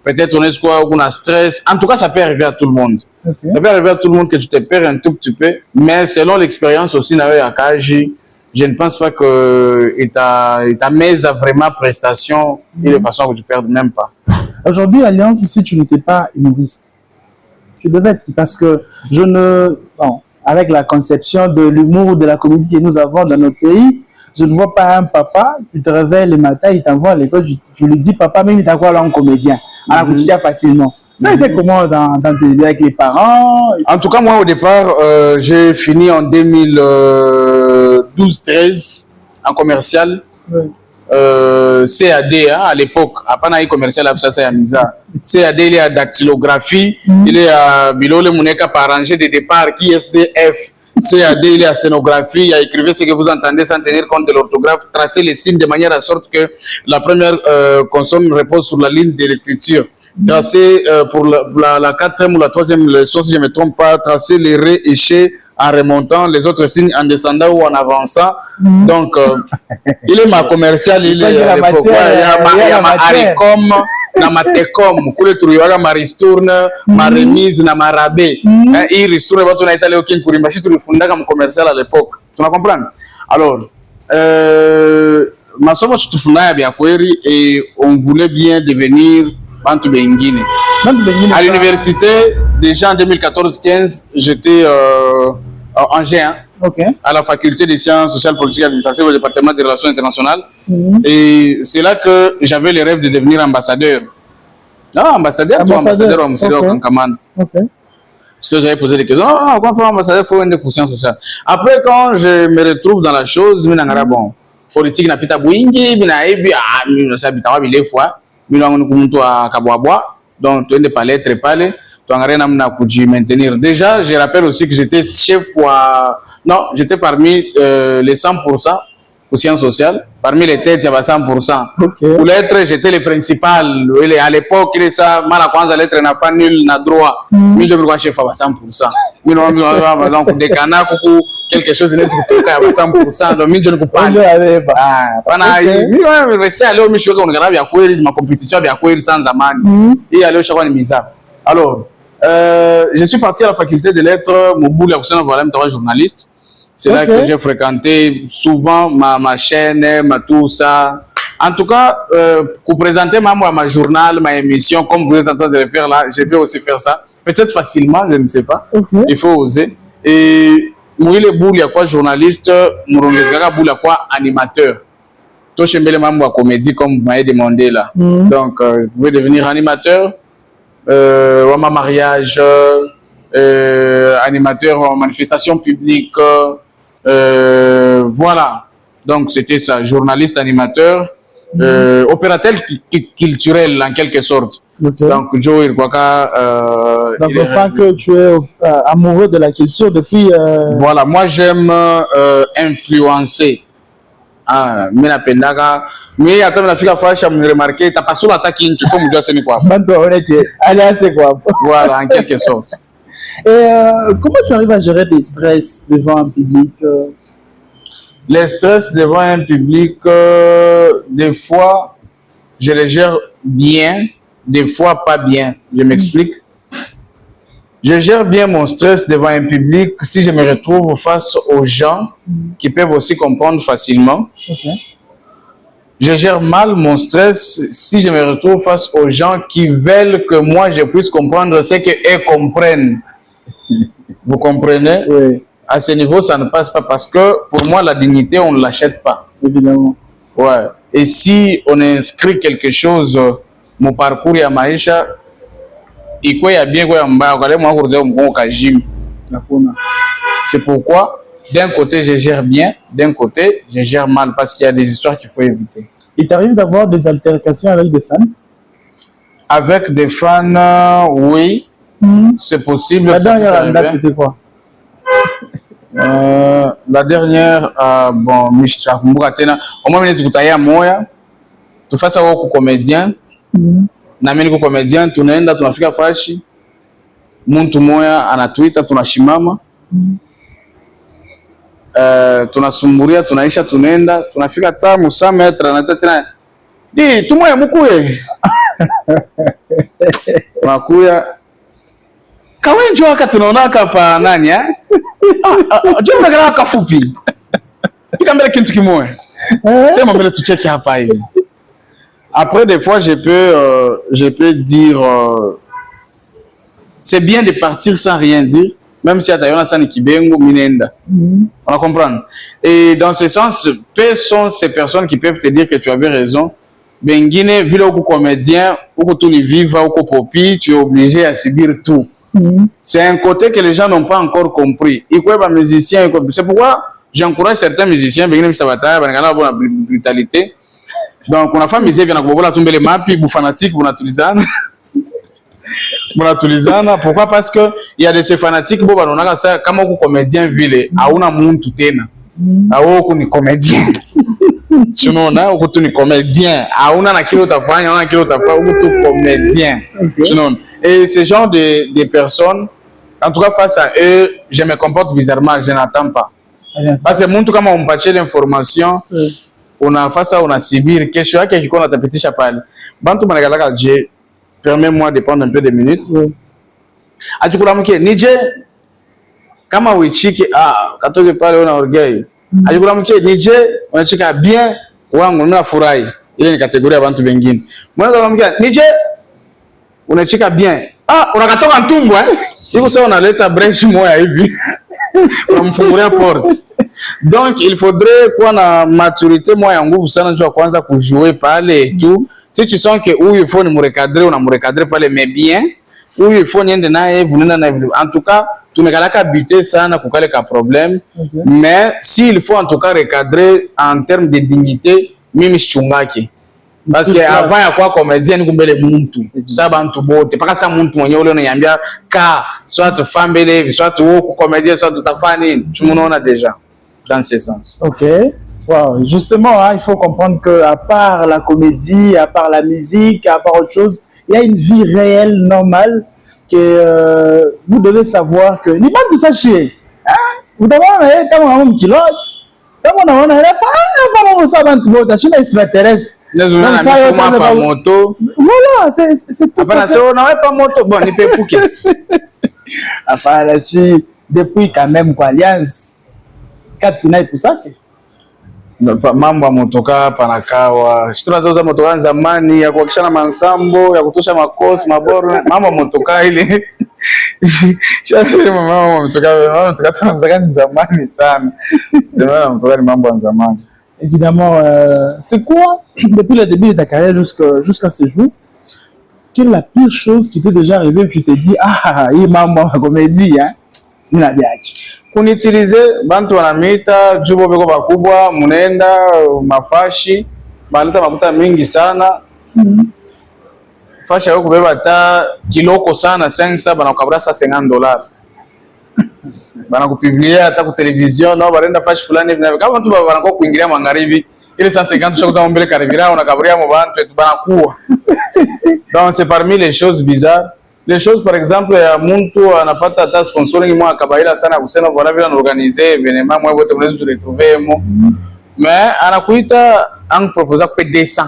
peut-être on est quoi, on a stress. En tout cas, ça peut arriver à tout le monde. Okay. Ça peut arriver à tout le monde que tu te perds un tout petit peu, mais selon l'expérience aussi, je ne pense pas que ta mise à vraiment prestation et de façon que tu ne perds même pas. Aujourd'hui, Alliance, si tu n'étais pas humoriste, tu devais être, parce que avec la conception de l'humour ou de la comédie que nous avons dans notre pays, je ne vois pas un papa, tu te réveilles le matin, il t'envoie à l'école, tu lui dis papa, même il t'envoie là en comédien, à la quotidienne facilement. Ça a été comment dans tes avec les parents? En tout cas, moi, au départ, j'ai fini en 2012-13 en commercial. Oui. CAD, hein, à l'époque, après n'a commercial, ça c'est à Misa. CAD, il est à dactylographie, il est à Bilole Mouneka par rangée de départ, qui SDF. CAD, il est à sténographie, il a écrivé ce que vous entendez sans tenir compte de l'orthographe, tracer les signes de manière à sorte que la première consonne repose sur la ligne de l'écriture. Tracer pour la quatrième ou la troisième leçon, si je ne me trompe pas, tracer les ré et chés en remontant, les autres signes en descendant ou en avançant. Donc, il est ma commercial, il est à l'époque. Il y a ma haricom, ma tecom, il y a ma ristourne, ma remise, ma rabais. Il ristourne, on a été allé au King Kurimba, si tu le fondas comme commercial à l'époque. Tu vas comprendre? Alors, ma soeur, tu te fondas à Biakweri et on voulait bien devenir Bantu Bengine. À l'université, déjà en 2014-15, j'étais en G1, à la faculté des sciences sociales, politiques et administratives au département des relations internationales. Et c'est là que j'avais le rêve de devenir ambassadeur. Non, ambassadeur au Kankaman. Parce que j'avais posé des questions. Ah, quand on fait ambassadeur, il faut une conscience sociale. Après, quand je me retrouve dans la chose, bon, politique n'a pas de bouingi, donc, tu ne pas l'être pas maintenir. Déjà, je rappelle aussi que j'étais chef non, j'étais parmi les 100% aux sciences sociales. Parmi les têtes, il y avait 100%. Pour l'être, j'étais le principal. À l'époque, il est ça, Maracanza, l'être n'a pas nul, n'a droit. Mais je veux chef à 100%. Donc, des canards, quelque chose de 100%. Donc, je ne peux pas. Je restais allé au Michel, on regarde ma compétition avec sans Zaman. Et aller au Chawan Misa. Alors, je suis parti à la faculté des lettres, mon bout de journaliste. C'est là que j'ai fréquenté souvent ma chaîne, tout ça. En tout cas, pour présenter ma journal, ma émission, comme vous êtes en train de le faire là, je peux aussi faire ça. Peut-être facilement, je ne sais pas. Il faut oser. Et moi, le bout, il y a quoi journaliste, moi, il y a quoi animateur. Toi, je me la comédie comme vous m'avez demandé là. Donc, vous pouvez devenir animateur. Ma mariage, animateur en manifestation publique, voilà. Donc c'était ça, journaliste, animateur, opérateur culturel en quelque sorte. Donc Joe Irkwaka. Donc on sent que tu es amoureux de la culture depuis. Voilà, moi j'aime influencer. Ah, mais la pendaga, mais attends, la fille a fait, me remarqué, t'as pas sur l'attaque, tu faut me dire c'est quoi. Allez, c'est quoi. Voilà, en quelque sorte. Et comment tu arrives à gérer des stress devant un public? Les stress devant un public, des fois, je les gère bien, des fois pas bien. Je m'explique. Je gère bien mon stress devant un public si je me retrouve face aux gens qui peuvent aussi comprendre facilement. Je gère mal mon stress si je me retrouve face aux gens qui veulent que moi je puisse comprendre ce qu'eux comprennent. Vous comprenez? Oui. À ce niveau, ça ne passe pas parce que pour moi, la dignité, on ne l'achète pas. Évidemment. Ouais. Et si on inscrit quelque chose, mon parcours à Maïcha, c'est pourquoi, d'un côté, je gère bien, d'un côté, je gère mal parce qu'il y a des histoires qu'il faut éviter. Il t'arrive d'avoir des altercations avec des fans? Avec des fans, oui, c'est possible. La dernière date, c'était quoi? La dernière, bon, Mishra, au moins, tu fais ça au comédien. Na mimi comédien, tunaenda tunafika fashi, mtu moya anatuita tunashimama. tunasumburia, tunaisha, tunaenda, tunafika tamu 100 metres na tena di tumoya mukuye makuya kawenjo waka tunaona kapa nani je mnagala kafupi pika mbele kintu kimoya sema mbele tucheke hapa hivi. Après des fois je peux dire c'est bien de partir sans rien dire, même si atayona ça ni kibengo minenda. On va comprendre. Et dans ce sens, peu sont ces personnes qui peuvent te dire que tu avais raison. Bengine, vu le comédien, ou que tu les vives, ou que popi, tu es obligé à subir tout. C'est un côté que les gens n'ont pas encore compris. Ils croient que les musiciens, c'est pourquoi j'encourage certains musiciens, bengine, ça va tailler, bengine, la brutalité. Donc, on a fait musée, on a tomber les maps, pour fanatique, pour natulizana. Pourquoi? Parce que il y a de ces fanatiques, bon, on a ça, comme un comédien, ville, à una muntu tena. À un comédien. Sinon, on a un comédien. À una na kilo ta fanya, on a kilo ta fanya, un comédien. Sinon, et ce genre de personnes, en tout cas, face à eux, je me comporte bizarrement, je n'attends pas. Parce que muntu kama on patche l'information, on a face à on a subir quelque chose qui qu'on a ta petit chapal. Bantu managalaka je permets-moi de prendre un peu de minutes. Ajukula mke nije kama wichiki katoke pale una orgueil. Ajukula mke nije unachika bien wangu na furahi. Ile ni kategoria ya bantu wengine. Mwana mke nije unachika bien. Unakatoka ntumbwa siku sasa unaleta breach moya hivi. Unamfungulia porte. Donc il faudrait quoi na maturité moya nguvu sana njoo kwanza kujouer pale et tout. Si tu sens que où il faut nous recadrer, on a me recadrer par les mais bien, où il faut niende nae, vous n'en avez. En tout cas, tu ne galaka buter ça na kukale ka problème. Mais s'il faut en tout cas recadrer en termes de dignité, mimi chungaki. Parce que avant ya kwa comédien kumbele muntu, ça bantu bote, pas ça muntu mwenye ule unaniambia ka soit fambele, soit ou comédien, soit tout afani, tu m'en déjà dans ce sens. OK. Wow. Justement, il faut comprendre que à part la comédie, à part la musique, à part autre chose, il y a une vie réelle, normale, que vous devez savoir que... Ni pas tout ça chier. Vous devez avoir un pilote. Voilà, c'est tout. Pas moto. Bon, ni peut pouquer. Depuis quand même quoi, Alliance 4 finales pour ça. Mambo ya motoka panakawa tunazauza motoka zamani ya kuhakishana mansambo ya kutosha makosi maboro mambo ya motoka ile mama motoka tunazaka ni zamani sana ndio motoka ni mambo ya zamani. Évidemment, c'est quoi depuis le début de ta carrière jusqu'à ce jour, quelle est la pire chose qui t'est déjà arrivée où tu te dis hii mambo ya comédie nina biachi kunitilize bantu wanamita jubo beko bakubwa munenda mafashi baleta makuta mingi sana fashi yako kubeba ta kiloko sana 500 banakabra sa $50 banakupublier hata ku television nao barenda fashi fulani hivi kama mtu banako kuingilia magharibi ile 150 shakuza mbele karibira unakabria mu bantu etu banakuwa. Donc c'est parmi les choses bizarres. Les choses par exemple ya muntu anapata hata sponsoring mwa kabaila sana kusema voilà vile organiser événement mwa wote mnaweza retrouver mo mais anakuita en proposer que 200.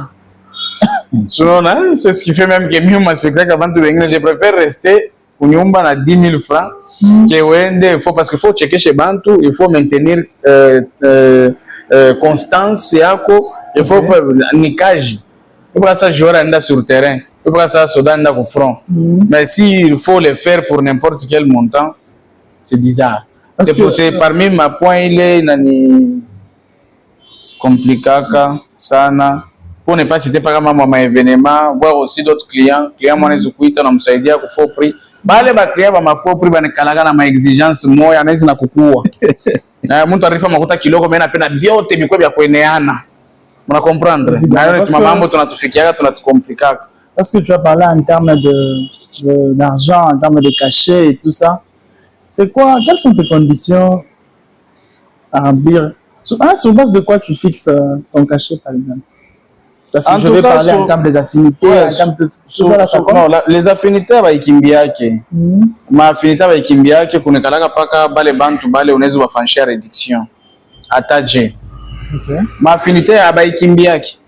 C'est ce qui fait même que mieux ma spectacle avant tout wengine je préfère rester kunyumba na 10 000 francs que wende il faut parce qu'il faut checker chez bantu il faut maintenir constance yako il faut nikaji pour ça jouer anda sur terrain. Ça au front. Mais s'il faut le faire pour n'importe quel montant, c'est bizarre. C'est parmi ma point, il est nani compliqué sana. Pour ne pas citer par exemple mon événement, voir aussi d'autres clients. Clients moi les okuita na msaidia ku faux prix. Bale ba client ba ma faux prix ba nekalaga na ma exigence moya na hizi na kukua. Na mtu arifa makuta kiloko mena pena biote bikwe bya kueneana. Mna comprendre? Na hiyo ni mambo tunatufikiaga tunatukomplika. Parce que tu as parlé en termes d'argent, en termes de cachet et tout ça. C'est quoi? Quelles sont tes conditions à remplir? Sur base de quoi tu fixes ton cachet, par exemple? Parce que je vais parler en termes des affinités, en termes de tout ça. Non, les affinités va ikimbiake. Ma affinité va ikimbiake kunekalaka paka bale bantu bale unaweza wafanyia réduction. ata J. Ok. Ma affinité abaikimbiaki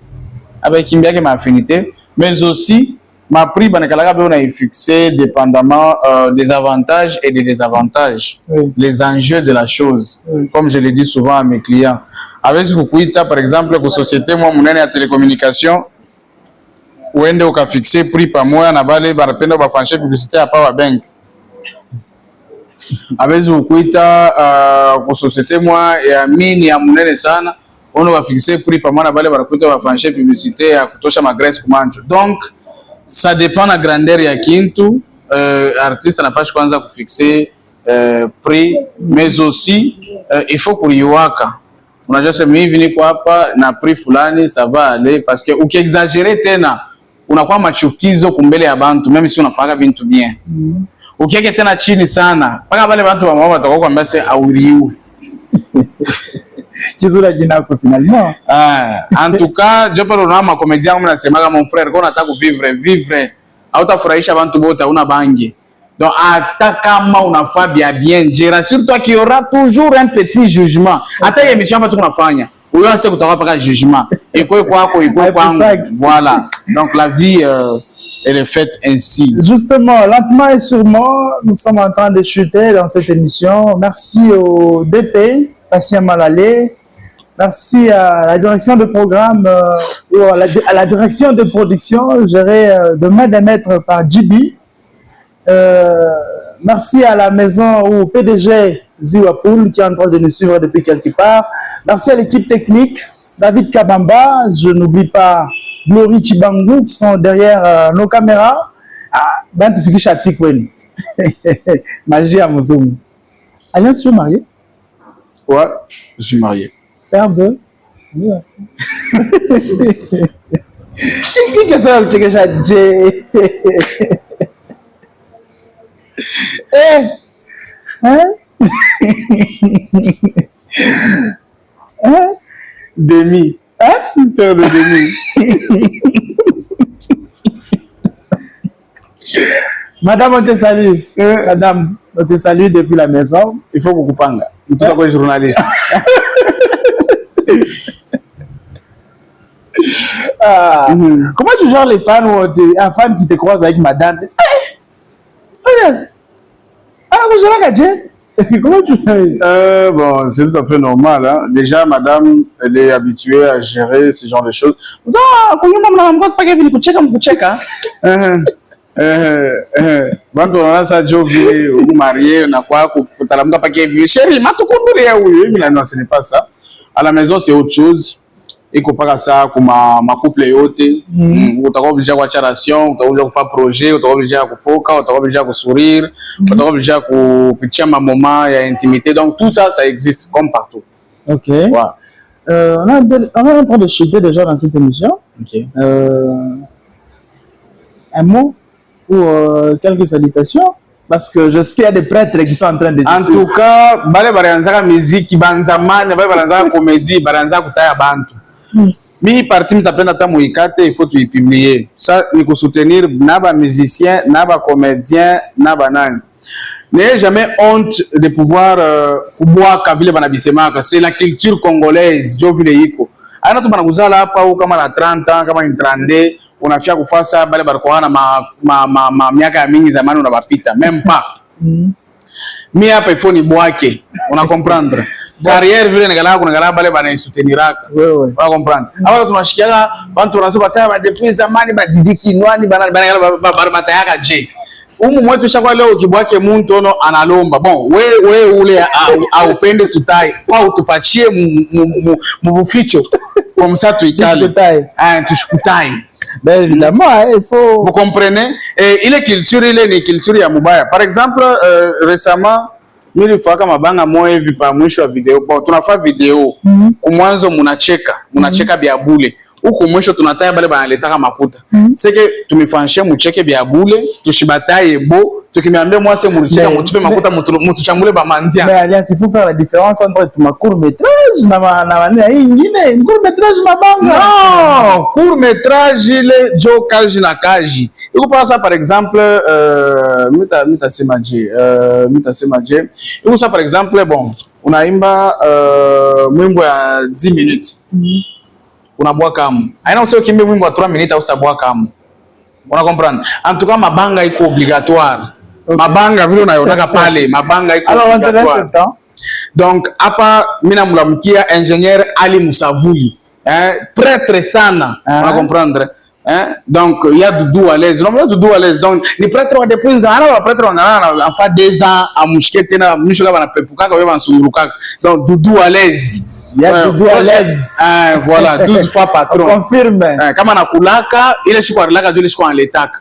ma affinité, mais aussi ma prix banakalaka on a fixé dépendamment des avantages et des désavantages, Oui. les enjeux de la chose. Oui. Comme je le dis souvent à mes clients. Avec ce que par exemple, pour société moi mon à télécommunication, uende uka fixé prix par mois na bale barapenda bafanishe publicité à Power Bank. Avec ce que pour société moi et à mini ya munene sana on va fixer prix par mois na bale barakuta bafanishe publicité à kutosha magresse kumanjo. Donc ça dépend de la grandeur ya kintu. Artiste n'a pas kwanza kufixer prix, mais aussi il faut kuliwaka. Unajua sema hivi niko hapa na prix fulani ça va aller parce que ukiexagérer tena unakuwa machukizo kumbele ya bantu même si unafanya vitu bien. Ukiweka tena chini sana mpaka wale bantu wa mama watakuwa kwambia sasa auriu. Kizuri jina kwa finalement. En tout cas, je parle na ma comédien comme nasema mon frère qu'on nataka vivre hautafurahisha bantu bote una bangi. Donc hata kama unafaa bien, je rassure toi qu'il y aura toujours un petit jugement. Hata hiyo émission ambayo tunafanya, huyo ase kutakuwa paka jugement. Iko kwako, iko kwangu. Voilà. Donc la vie elle est faite ainsi. Justement, lentement et sûrement, nous sommes en train de chuter dans cette émission. Merci au DP, Patient Malalé. Merci à la direction de programme ou à la direction de production gérée de main de maître par JB. Merci à la maison ou PDG Ziwapoul qui est en train de nous suivre depuis quelque part. Merci à l'équipe technique, David Kabamba, je n'oublie pas Glory Chibangu qui sont derrière nos caméras. Bantufiki Chatikwen. Magie à Mozoum. Alliance, tu es marié? Ouais, je suis marié. Père de... Qu'est-ce que ça veut dire? Hein? Hein? Demi. Hein? Père de demi. Madame, on te salue. Madame, on te salue depuis la maison. Il faut beaucoup panga. Il faut que journaliste. Comment tu gères les fans ou un fan qui te croise avec madame? Comment tu fais? Bon, c'est tout à fait normal. Hein. Déjà, madame, elle est habituée à gérer ce genre de choses. Bantu wanaanza joke vile umarié na kwa kutalamka pakia vile chérie matukundulia huyu hivi non ce n'est pas ça à la maison c'est autre chose iko paka ça kuma couple yote utakuwa obligé kuacha ration utakuwa obligé kufanya projet utakuwa obligé kufoka utakuwa obligé kusourire utakuwa obligé kupitia ma moment ya intimité donc tout ça ça existe comme partout. OK. Ouais. On est en train de chuter déjà dans cette émission. OK. Un mot ou quelques salutations parce que je sais qu'il y a des prêtres qui sont en train de en tout cas bale baranzaka musique banzamani bale baranzaka comédie baranzaka kutaya bantu mi parti mtapenda ta muikate il faut tu publier ça ni ko soutenir na ba musicien na ba comédien na ba nani n'ayez jamais honte de pouvoir kubwa kabile banabisemaka c'est la culture congolaise jo vile iko ana tu banakuzala hapa au kama na 30 ans kama ni 32 unafia kufasa bale barikuwa na miaka ya mingi zamani unabapita même pas mi hapa ifo ni bwake una comprendre carrière vile nigala bale bana souteniraka wewe una comprendre hapa tunashikiaga bantu wanasema tayari depuis zamani badidiki nwani bana barabata yaka je umu mwetu shakwa leo kibwake muntu ono analomba bon we ule aupende tutai kwa utupachie mubuficho comme ça tu ikale tushikutai ben évidemment il faut vous comprenez et il est culture il est culture ya mubaya par exemple récemment nilifaka mabanga moyo hivi pa mwisho wa video bon tunafanya video kumwanzo munacheka bia bule huko mwisho tunataya bale banaletaka makuta c'est que tumifanishe mucheke bia bule tushibataye bo tukimiambia mwase muricheka mutupe makuta mutuchambule ba mandia mais alliance il faut faire la différence entre ma court métrage na maneno hii nyingine court métrage mabanga non court métrage ile jo kaji na kaji iko pasa par exemple mita semaje iko ça par exemple bon unaimba mwimbo ya 10 minutes. Unabwa kama. Haina usio kimbe mwimbo wa 3 minutes au sitabwa kama. Una comprendre? En tout cas mabanga iko obligatoire. Okay. Mabanga vile unayotaka pale, mabanga iko obligatoire. Donc hapa mimi namlamkia ingénieur Ali Musavuli. Prêtre sana. Una comprendre? Donc il y a Doudou à l'aise. Non, il y a Doudou à l'aise. Donc ni prêtre wa depuis ana wa prêtre ngana en fait 2 ans a mushike tena mishoka bana pepuka kwa bana sunguruka. Donc Doudou à l'aise. Il y a Doudou à l'aise. Voilà, 12 fois patron. On confirme. Kama nakulaka ile siku alilaka ile siku anletaka.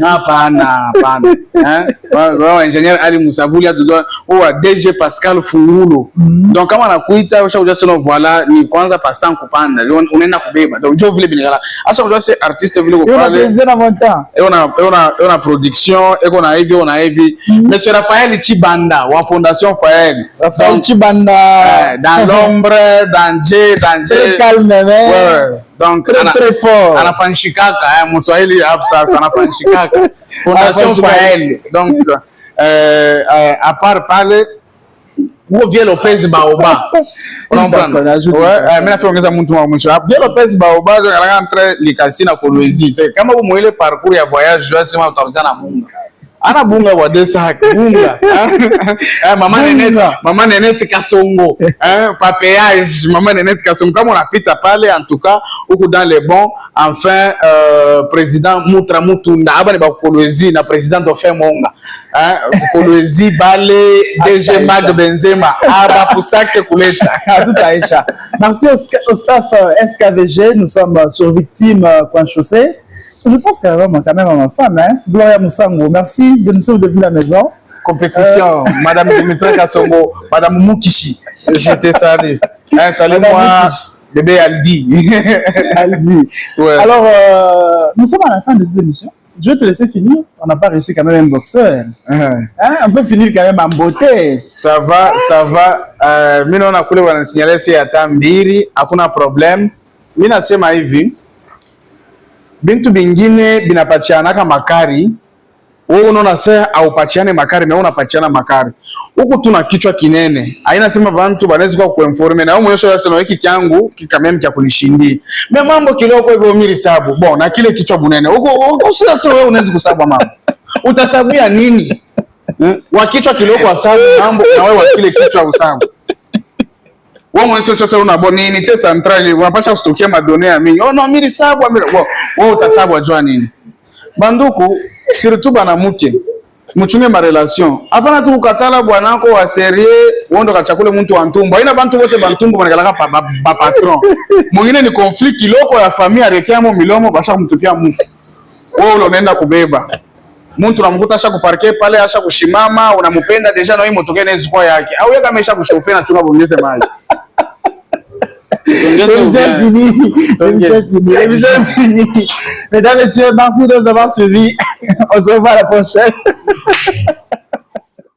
Hapana. Ingénieur Ali Musavuli ou DG Pascal Fungulo. Donc kama nakuita ushakuja sema voilà ni kwanza pasan kupanda unaenda kubeba. Donc jo vile binigala. Asa unajua c'est artiste vile kwa pale. On a production, on a hivi. Monsieur Raphaël Chibanda wa Fondation Faël. Raphaël Chibanda dans l'ombre, danger. Très calme ouais. Donc très fort. Anafanshikaka Mswahili hapa sasa anafanshikaka. Fondation Faël. Donc à part parler Où vient Lopez Baoba? On comprend. Ouais, mais fait ongeza mtu wa mwisho. Vient Lopez Baoba entre likasi na Kolwezi. C'est kama ile parcours ya voyage, je sais pas utarudia na Munga. Ana bunga wa desa bunga. Mama Nenette Kasongo. Papayage, Mama Nenette Kasongo. Comme on apita pale en tout cas, ou dans les bons, enfin président Moutra Mutunda, abane ba Kolwezi na président Dauphin Monga. Kolwezi Balé, DG Mag Benzema, aba pusake kuleta. Tout Aïcha. Merci au staff SKVG, nous sommes sur Victime Coin Chaussée. Je pense qu'elle va quand même à ma femme, hein? Gloria Moussango. Merci de nous suivre depuis la maison. Compétition, Madame Dimitri Kassongo, Madame Moukishi. Je te salue. Salut-moi, bébé Aldi. Aldi. Ouais. Alors, nous sommes à la fin de cette émission. Je vais te laisser finir. On n'a pas réussi quand même un boxeur. Hein? On peut finir quand même en beauté. Ça va. Mimi naona kule wanasignale si hata mbili, hakuna problem. Mimi nasema hivi. Bintu bingine binapatiana kama makari. Wewe unaona sasa aupachiane makari na unapachiana makari. Huku tuna kichwa kinene. Haina sema bantu banaweza kwa kuinforme na wewe mwenyewe unasema hiki kyangu kikamem cha kunishindia. Mimi mambo kiloko hivyo mimi sabu. Bon, na kile kichwa bunene. Huko sasa wewe unaweza kusabu mambo. Utasabia nini? Wa kichwa kiloko wasabu mambo na wewe wa kile kichwa usabu. Wao mwanzo sasa unabona nini te central unapasha kustokia madonea ya mingi. Oh no mimi sabu wewe utasabu ajua nini? Banduku surtout bana mke mchunge ma relation. Hapana tu kukatala bwanako wa serie uondo kachakule mtu wa ntumbo. Haina bantu wote bantumbo banakalaka pa patron. Mwingine ni conflict kiloko ya familia rekiamo milomo basha kumtupia mtu. Wewe unaenda kubeba. Mtu unamkuta asha kuparke pale asha kushimama unampenda deja na wewe motoke na zikwa yake. Au yeye amesha kushofea na chunga bongeze maji. Mesdames, messieurs, merci de nous avoir suivis. On se revoit à la prochaine.